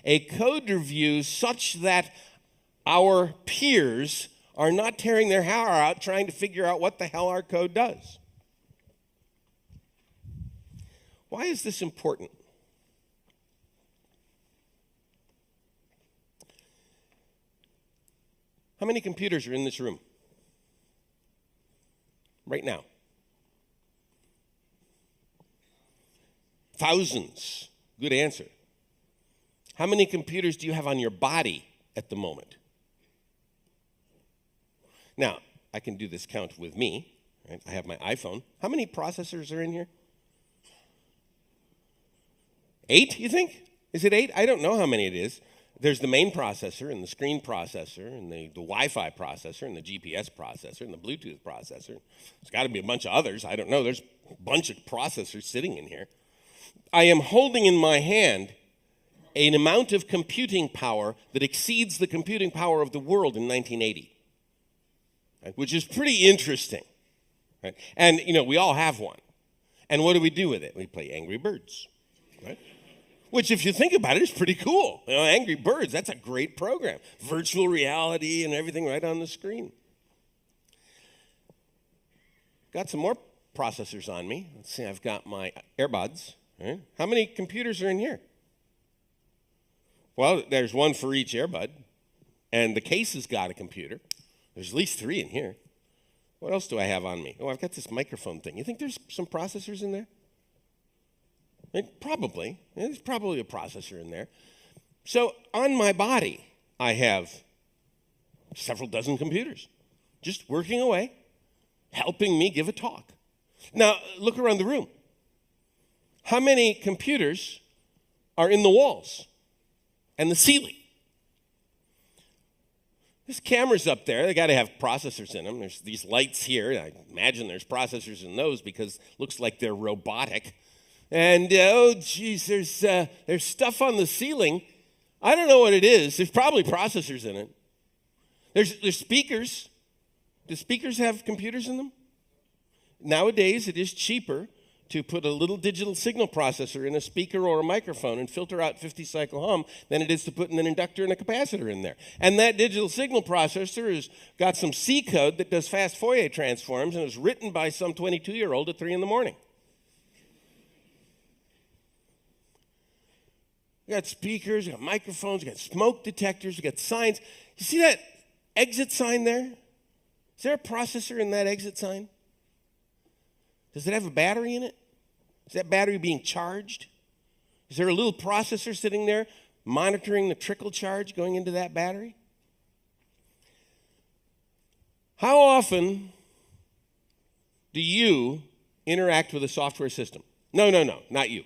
a code review such that our peers are not tearing their hair out trying to figure out what the hell our code does. Why is this important? How many computers are in this room right now? Thousands. Good answer. How many computers do you have on your body at the moment? Now, I can do this count with me. Right? I have my iPhone. How many processors are in here? 8, you think? Is it 8? I don't know how many it is. There's the main processor and the screen processor and the Wi-Fi processor and the GPS processor and the Bluetooth processor. There's got to be a bunch of others. I don't know. There's a bunch of processors sitting in here. I am holding in my hand an amount of computing power that exceeds the computing power of the world in 1980, right? Which is pretty interesting. Right? And, we all have one. And what do we do with it? We play Angry Birds, right? Which, if you think about it, is pretty cool. Angry Birds, that's a great program. Virtual reality and everything right on the screen. Got some more processors on me. Let's see, I've got my earbuds. Right? How many computers are in here? Well, there's one for each earbud. And the case has got a computer. There's at least 3 in here. What else do I have on me? Oh, I've got this microphone thing. You think there's some processors in there? Probably. There's probably a processor in there. So on my body, I have several dozen computers just working away, helping me give a talk. Now, look around the room. How many computers are in the walls and the ceiling? There's cameras up there. They got to have processors in them. There's these lights here. I imagine there's processors in those because it looks like they're robotic. And, there's stuff on the ceiling. I don't know what it is. There's probably processors in it. There's speakers. Do speakers have computers in them? Nowadays, it is cheaper to put a little digital signal processor in a speaker or a microphone and filter out 50-cycle hum than it is to put an inductor and a capacitor in there. And that digital signal processor has got some C code that does fast Fourier transforms and is written by some 22-year-old at 3 in the morning. We got speakers, we got microphones, we got smoke detectors, we got signs. You see that exit sign there? Is there a processor in that exit sign? Does it have a battery in it? Is that battery being charged? Is there a little processor sitting there monitoring the trickle charge going into that battery? How often do you interact with a software system? No, not you.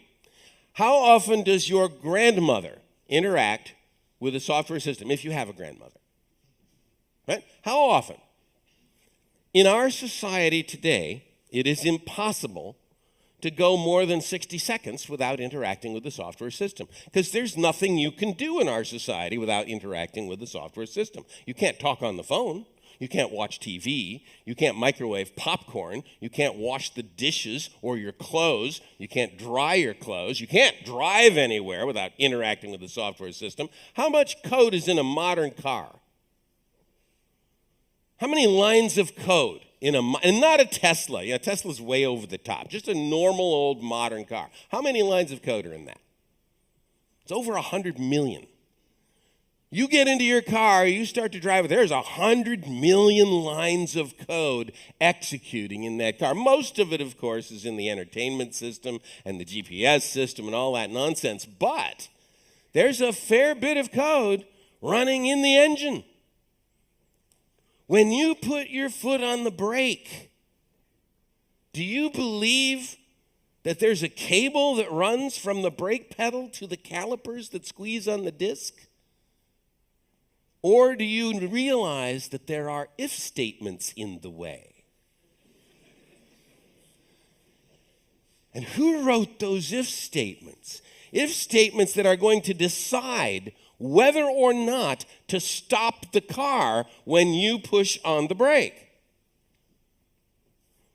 How often does your grandmother interact with a software system, if you have a grandmother? Right? How often? In our society today, it is impossible to go more than 60 seconds without interacting with the software system, because there's nothing you can do in our society without interacting with the software system. You can't talk on the phone. You can't watch TV. You can't microwave popcorn. You can't wash the dishes or your clothes. You can't dry your clothes. You can't drive anywhere without interacting with the software system. How much code is in a modern car? How many lines of code in and not a Tesla. Tesla's way over the top. Just a normal old modern car. How many lines of code are in that? It's over 100 million. You get into your car, you start to drive it, there's 100 million lines of code executing in that car. Most of it, of course, is in the entertainment system and the GPS system and all that nonsense. But there's a fair bit of code running in the engine. When you put your foot on the brake, do you believe that there's a cable that runs from the brake pedal to the calipers that squeeze on the disc? Or do you realize that there are if statements in the way? And who wrote those if statements? If statements that are going to decide whether or not to stop the car when you push on the brake.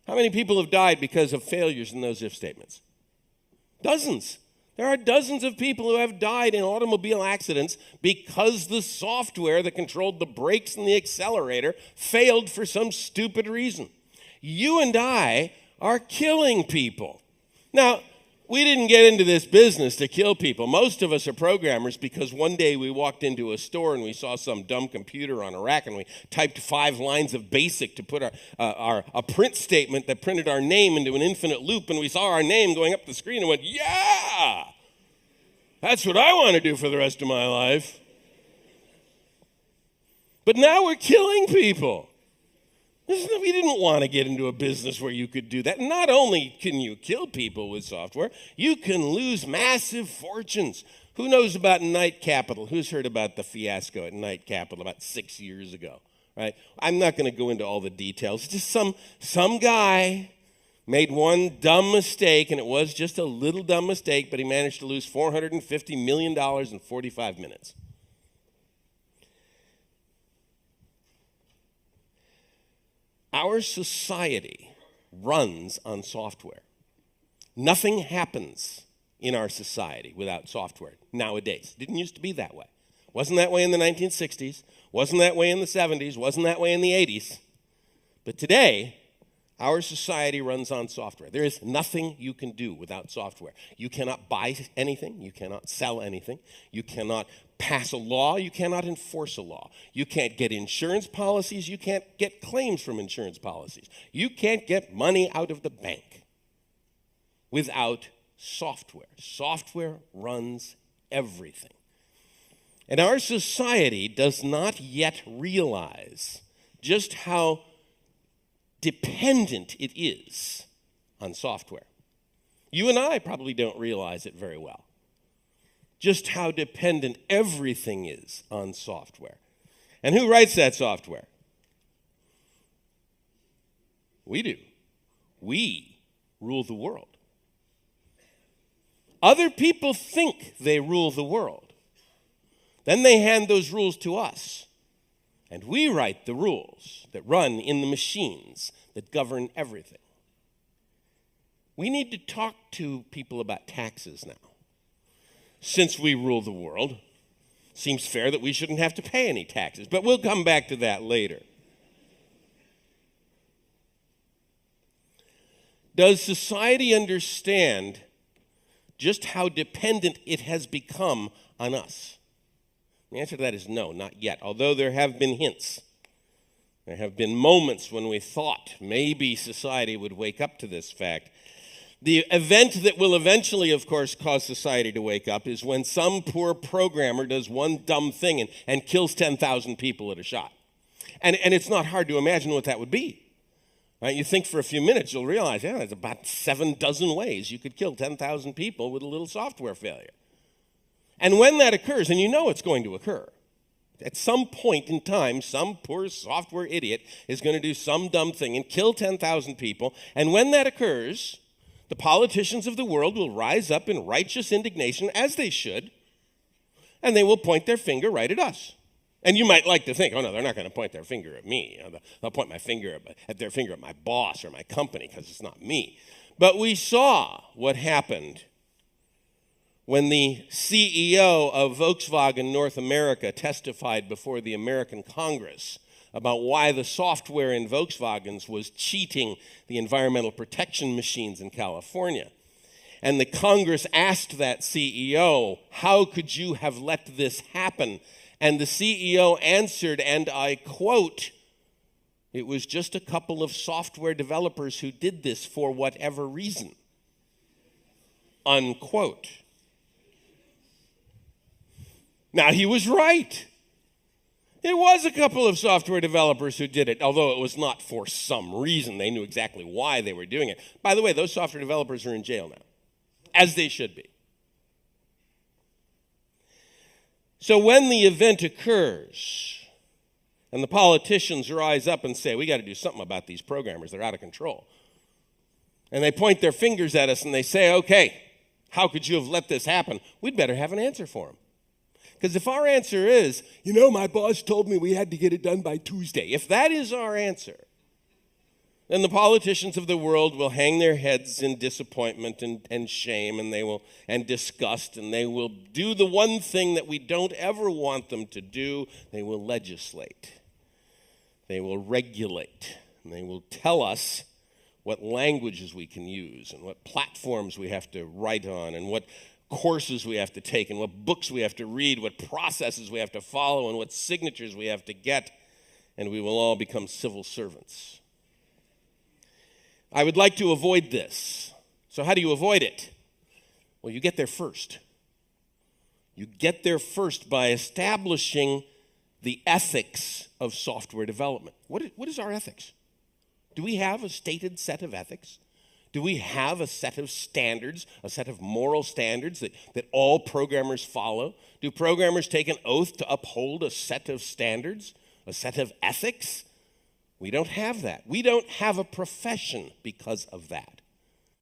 How many people have died because of failures in those if statements? Dozens. There are dozens of people who have died in automobile accidents because the software that controlled the brakes and the accelerator failed for some stupid reason. You and I are killing people. Now, we didn't get into this business to kill people. Most of us are programmers because one day we walked into a store and we saw some dumb computer on a rack and we typed 5 lines of BASIC to put a print statement that printed our name into an infinite loop, and we saw our name going up the screen and went, yeah, that's what I want to do for the rest of my life. But now we're killing people. We didn't want to get into a business where you could do that. Not only can you kill people with software, you can lose massive fortunes. Who knows about Night Capital? Who's heard about the fiasco at Night Capital about 6 years ago? Right? I'm not going to go into all the details. Just some guy made one dumb mistake, and it was just a little dumb mistake, but he managed to lose $450 million in 45 minutes. Our society runs on software. Nothing happens in our society without software nowadays. It didn't used to be that way. Wasn't that way in the 1960s. Wasn't that way in the 70s. Wasn't that way in the 80s. But today, our society runs on software. There is nothing you can do without software. You cannot buy anything. You cannot sell anything. You cannot pass a law. You cannot enforce a law. You can't get insurance policies. You can't get claims from insurance policies. You can't get money out of the bank without software. Software runs everything. And our society does not yet realize just how dependent it is on software. You and I probably don't realize it very well. Just how dependent everything is on software. And who writes that software? We do. We rule the world. Other people think they rule the world. Then they hand those rules to us. And we write the rules that run in the machines that govern everything. We need to talk to people about taxes now. Since we rule the world, seems fair that we shouldn't have to pay any taxes, but we'll come back to that later. Does society understand just how dependent it has become on us? The answer to that is no, not yet, although there have been hints. There have been moments when we thought maybe society would wake up to this fact. The event that will eventually, of course, cause society to wake up is when some poor programmer does one dumb thing and kills 10,000 people at a shot. And it's not hard to imagine what that would be. Right? You think for a few minutes, you'll realize, yeah, there's about 7 dozen ways you could kill 10,000 people with a little software failure. And when that occurs, and you know it's going to occur, at some point in time, some poor software idiot is going to do some dumb thing and kill 10,000 people. And when that occurs, the politicians of the world will rise up in righteous indignation, as they should, and they will point their finger right at us. And you might like to think, oh no, they're not going to point their finger at me. They'll point their finger at my boss or my company because it's not me. But we saw what happened when the CEO of Volkswagen North America testified before the American Congress about why the software in Volkswagens was cheating the environmental protection machines in California. And the Congress asked that CEO, how could you have let this happen? And the CEO answered, and I quote, "It was just a couple of software developers who did this for whatever reason." Unquote. Now, he was right. It was a couple of software developers who did it, although it was not for some reason. They knew exactly why they were doing it. By the way, those software developers are in jail now, as they should be. So when the event occurs and the politicians rise up and say, we got to do something about these programmers, they're out of control. And they point their fingers at us and they say, okay, how could you have let this happen? We'd better have an answer for them. Because if our answer is, my boss told me we had to get it done by Tuesday, if that is our answer, then the politicians of the world will hang their heads in disappointment and shame, and disgust, and they will do the one thing that we don't ever want them to do. They will legislate. They will regulate. And they will tell us what languages we can use and what platforms we have to write on and what courses we have to take and what books we have to read, what processes we have to follow and what signatures we have to get, and we will all become civil servants. I would like to avoid this. So how do you avoid it? Well, you get there first. You get there first by establishing the ethics of software development. What is our ethics? Do we have a stated set of ethics? Do we have a set of standards, a set of moral standards that all programmers follow? Do programmers take an oath to uphold a set of standards, a set of ethics? We don't have that. We don't have a profession because of that.